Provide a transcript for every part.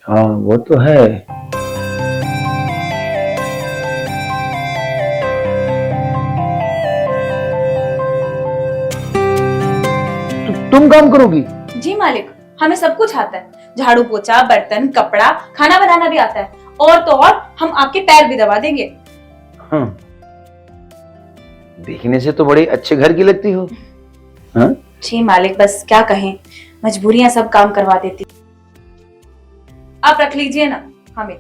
हाँ वो तो है। तुम काम करोगी? जी मालिक, हमें सब कुछ आता है। झाड़ू पोछा, बर्तन, कपड़ा, खाना बनाना भी आता है। और तो और हम आपके पैर भी दबा देंगे। हाँ। देखने से तो बड़े अच्छे घर की लगती हो। हाँ? जी मालिक, बस क्या कहें, मजबूरियां सब काम करवा देती। आप रख लीजिए ना हमें।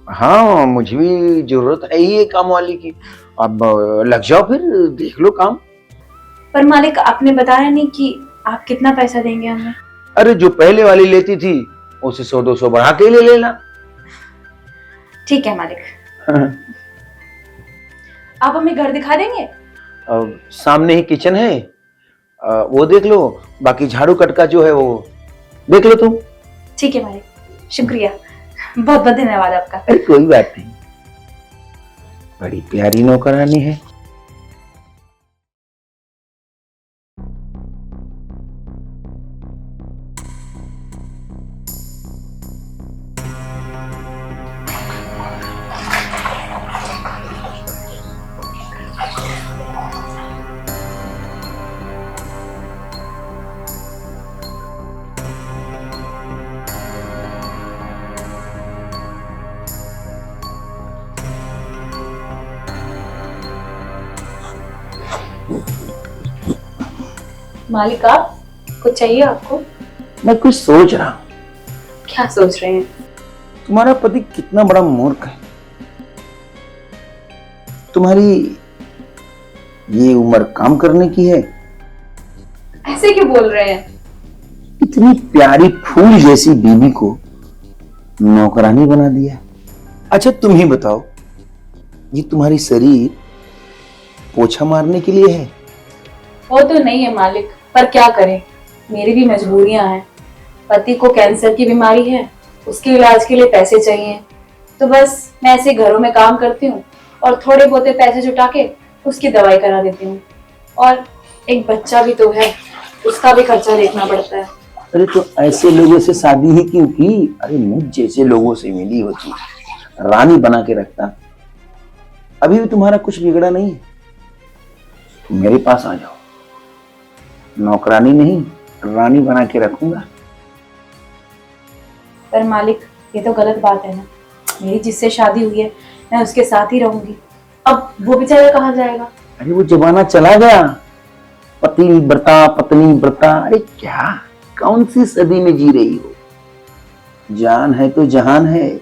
हाँ मुझे भी जरूरत है ही है काम वाली की। अब लग जाओ फिर, देख लो काम। पर मालिक, आपने बताया नहीं कि आप कितना पैसा देंगे हमें। अरे जो पहले वाली लेती थी उसे 100-200 बढ़ा के ले लेना। ठीक है मालिक। आप हमें घर दिखा देंगे? सामने ही किचन है, वो देख लो। बाकी झाड़ू कटका जो है वो देख लो तुम। ठीक है मालिक, शुक्रिया, बहुत बहुत धन्यवाद आपका। अरे कोई बात नहीं, बड़ी प्यारी नौकरानी है। मालिक, आप कुछ चाहिए आपको? मैं कुछ सोच रहा हूँ। क्या सोच रहे हैं? तुम्हारा पति कितना बड़ा मूर्ख है। तुम्हारी ये उम्र काम करने की है, ऐसे क्यों बोल रहे हैं? इतनी प्यारी फूल जैसी बीवी को नौकरानी बना दिया। अच्छा तुम ही बताओ, ये तुम्हारी शरीर पोछा मारने के लिए है? वो तो नहीं है मालिक, पर क्या करें, मेरी भी मजबूरियां हैं। पति को कैंसर की बीमारी है, उसके इलाज के लिए पैसे चाहिए। तो बस मैं ऐसे घरों में काम करती हूँ और थोड़े बहुते पैसे जुटा के उसकी दवाई करा देती हूँ। और एक बच्चा भी तो है, उसका भी खर्चा देखना पड़ता है। अरे तो ऐसे लोगों से शादी ही क्यों की? अरे मुझ जैसे लोगों से मिली होती, रानी बना के रखता। अभी भी तुम्हारा कुछ बिगड़ा नहीं है, तुम मेरे पास आ जाओ, नौकरानी नहीं रानी बना के रखूंगा। पर मालिक, ये तो गलत बात है ना। मेरी जिससे शादी हुई है मैं उसके साथ ही रहूंगी। अब वो बेचारा कहाँ जाएगा? अरे वो जमाना चला गया, पति व्रता पत्नी व्रता। अरे क्या, कौन सी सदी में जी रही हो? जान है तो जहान है,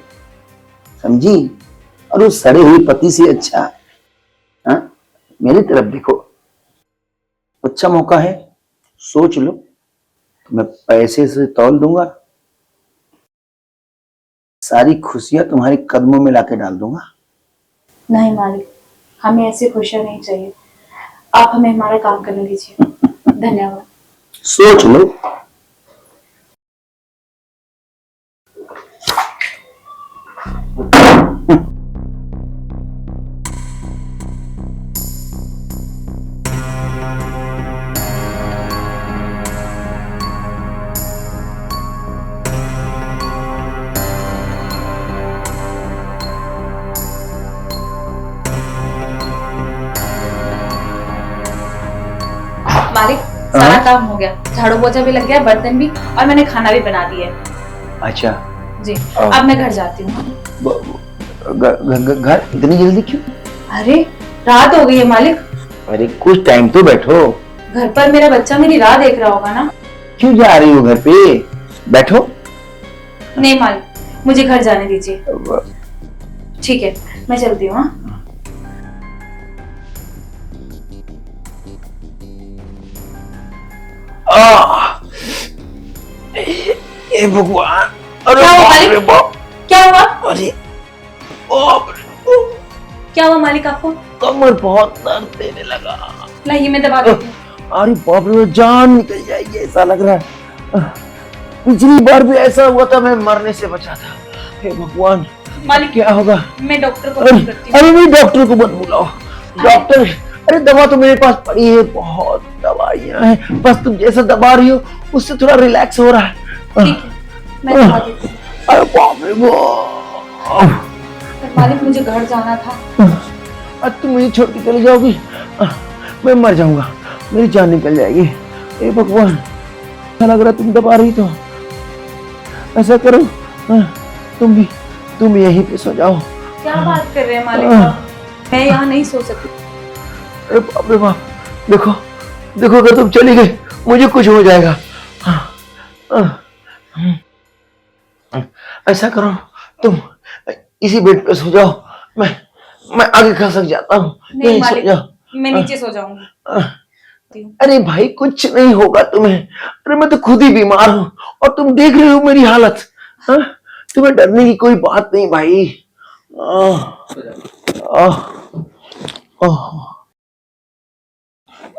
समझी? और उस सड़े हुए पति से अच्छा, हाँ, मेरी तरफ देखो, अच्छा मौका है, सोच लो। मैं पैसे से तौल दूंगा, सारी खुशियां तुम्हारे कदमों में लाके डाल दूंगा। नहीं मालिक, हमें ऐसी खुशियां नहीं चाहिए। आप हमें हमारा काम करने दीजिए। धन्यवाद। सोच लो। मालिक, सारा काम हो गया, झाड़ू पोछा भी लग गया, बर्तन भी, और मैंने खाना भी बना दिया है। अच्छा जी, अब मैं घर जाती हूँ। घर इतनी जल्दी क्यों? अरे रात हो गई है मालिक। अरे कुछ टाइम तो बैठो। घर पर मेरा बच्चा मेरी राह देख रहा होगा ना। क्यों जा रही हो घर पे? बैठो। नहीं मालिक, मुझे घर जाने दीजिए। ठीक है, मैं चलती हूँ। हाँ? हे भगवान, अरे क्या हुआ बाप रे मालिक? बाप, क्या हुआ? अरे बाप रे, क्या हुआ मालिक आपको? कमर बहुत दर्द देने लगा। लाइए मैं दबा देती हूँ। अरे बाप रे, जान निकल जाएगी ऐसा लग रहा है। पिछली बार भी ऐसा हुआ था, मैं मरने से बचा था। हे भगवान, मालिक क्या होगा? मैं डॉक्टर को अरे फोन करती हूँ। अरे नहीं, डॉक्टर को मत बुलाओ। डॉक्टर, अरे दवा तो मेरे पास पड़ी है, बहुत दवाइयां हैं, बस तुम जैसा दबा रही हो उससे थोड़ा रिलैक्स हो रहा है। ठीक है, मैं दबा देती हूँ। अरे वाह, पर मालिक मुझे घर जाना था। आज तुम मुझे छोड़ के चले जाओगी, मैं मर जाऊंगा, मेरी जान निकल जाएगी। हे भगवान, अच्छा लग रहा तुम दबा रही तो। ऐसा करो, तुम यहीं पे सो जाओ। क्या बात कर रहे हैं मालिक साहब, मैं यहाँ नहीं सो सकती। अरे बाप रे बाप, देखो देखो, अगर तुम चली गई मुझे कुछ हो जाएगा। ऐसा करो, तुम इसी बेड पे सो जाओ, मैं आगे खसक जाता हूँ। नहीं यहीं सो मालिक, जाओ। मैं नीचे सो जाऊंगी। अरे भाई, कुछ नहीं होगा तुम्हें। अरे मैं तो खुद ही बीमार हूँ और तुम देख रहे हो मेरी हालत। हाँ? तुम्हें डरने की कोई बात नहीं भाई।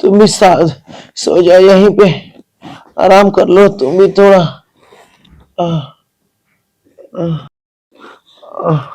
तुम भी साथ सो जाओ यहीं पे, आराम कर लो तुम भी थोड़ा। आह, आह, आह।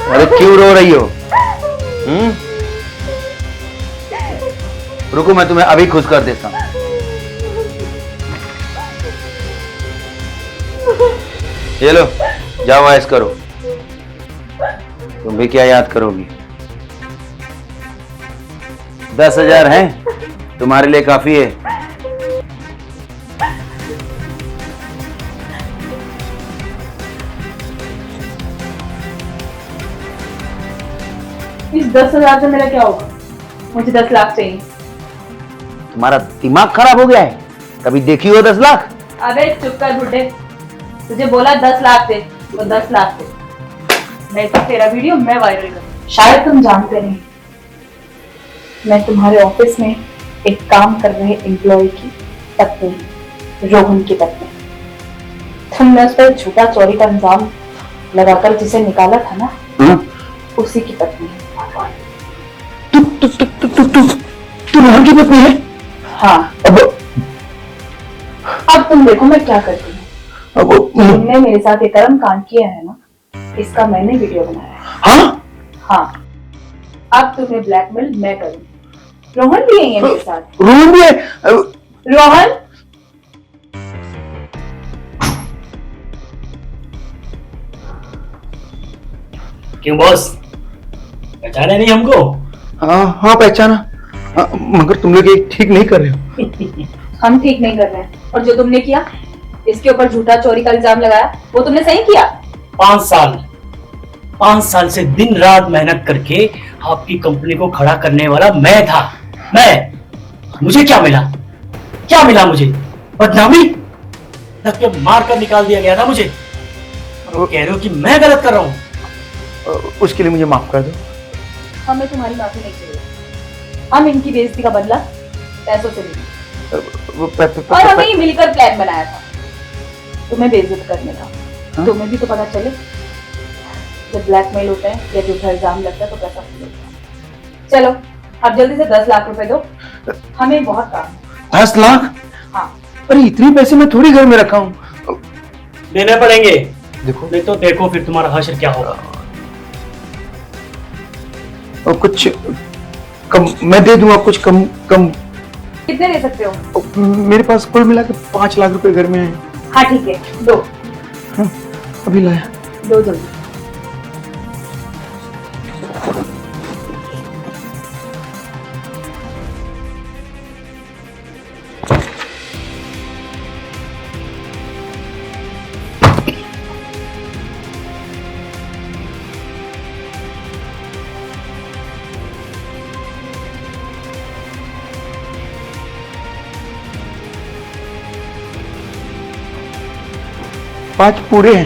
अरे क्यों रो रही हो? रुको, मैं तुम्हें अभी खुश कर देता हूँ। ये लो, जाओ ऐश करो। तुम भी क्या याद करोगी? 10,000 हैं, तुम्हारे लिए काफी है। इस 10,000 से मेरा क्या होगा? मुझे 10 लाख चाहिए। तुम्हारा दिमाग खराब हो गया है? कभी देखी हो 10 लाख? अबे चुप कर बुड्ढे, तुझे बोला 10 लाख दे तो 10 लाख दे, नहीं तो तेरा वीडियो मैं वायरल करूँ। शायद तुम जानते नहीं, मैं तुम्हारे ऑफिस में एक काम कर रहे एम्प्लॉय की पत्नी, रोहन की पत्नी। तुमने उस पर झूठा चोरी का इल्जाम लगाकर जिसे निकाला था ना, उसी की पत्नी है। तू रोहन की पत्नी है? हाँ। अब तुम देखो मैं क्या करती हूँ। तुमने मेरे साथ ये कर्म कांड किया है ना, इसका मैंने वीडियो बनाया है। हाँ? हाँ। अब तुम्हें ब्लैकमेल मैं करूँ। रोहन भी है मेरे साथ। रोहन भी है? रोहन, क्यों बॉस, पहचाने नहीं हमको? हाँ पहचाना, मगर तुम लोग ये ठीक नहीं कर रहे हो। हम ठीक नहीं कर रहे हैं, और जो तुमने किया, इसके ऊपर झूठा चोरी का इल्जाम लगाया, वो तुमने सही किया। 5 साल से दिन रात मेहनत करके आपकी कंपनी को खड़ा करने वाला मैं था। मुझे क्या मिला? क्या मिला मुझे? बदनामी, धक्के मार कर निकाल दिया गया था मुझे। और कह रहे हो कि मैं गलत कर रहा हूँ? उसके लिए मुझे माफ कर दो। हमें तुम्हारी माफी नहीं चाहिए, हम इनकी बेइज्जती का बदला पैसों से लेंगे। और हमें ये मिलकर प्लान बनाया था तुम्हें बेइज्जत करने का। हाँ? तुम्हें भी तो पता चले, जब ब्लैकमेल होता है या झूठा इल्जाम लगता है तो पैसा मिलता है। चलो अब जल्दी से 10 लाख रुपए दो, हमें बहुत काम है। 10 लाख? हाँ। अरे इतने पैसे मैं थोड़ी घर में रखा हूँ। देने पड़ेंगे। देखो नहीं तो देखो फिर तुम्हारा हश्र क्या होगा। और कुछ कम मैं दे दूंगा, कुछ कम। कितने दे सकते हो? मेरे पास कुल मिला के 5 लाख रुपए घर में है। हाँ ठीक है, दो। हाँ, अभी लाया। दो जल्दी। 5 पूरे हैं।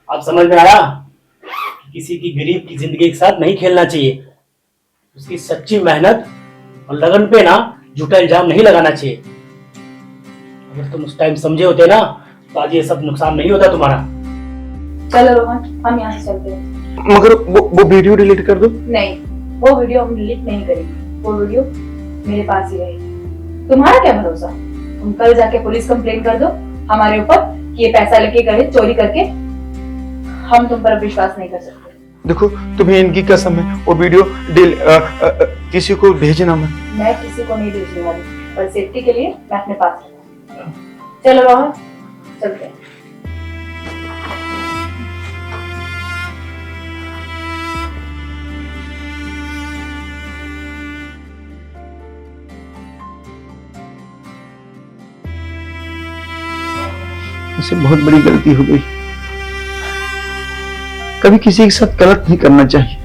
अब समझ में आया कि किसी की गरीब की जिंदगी के साथ नहीं खेलना चाहिए। उसकी सच्ची मेहनत और लगन पे ना झूठा इल्जाम नहीं लगाना चाहिए। अगर तुम उस टाइम समझे होते ना तो आज ये सब नुकसान नहीं होता तुम्हारा। चलो रोहन, हम यहाँ से चलते हैं। मगर वो वीडियो डिलीट कर दो। नहीं, वो वीडियो हम डिलीट नहीं करेंगे। वो वीडियो मेरे पास ही रहेगी। तुम्हारा क्या भरोसा? तुम कल जाके पुलिस कंप्लेंट कर दो हमारे ऊपर कि ये पैसा लेके गए चोरी करके। हम तुम पर विश्वास नहीं कर सकते। देखो, तुम्हें इनकी कसम है, वो वीडियो किसी को भेजना मत। मैं किसी को नहीं भेजने वाली, पर सेफ्टी के लिए मैं अपने पास रखूंगा। चलो रोहन, चलते हैं। मुझसे बहुत बड़ी गलती हो गई। कभी किसी के साथ गलत नहीं करना चाहिए।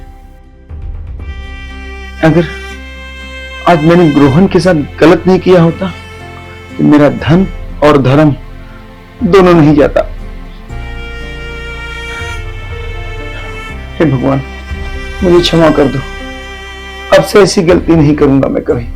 अगर आज मैंने रोहन के साथ गलत नहीं किया होता तो मेरा धन और धर्म दोनों नहीं जाता। हे भगवान, मुझे क्षमा कर दो। अब से ऐसी गलती नहीं करूंगा मैं कभी।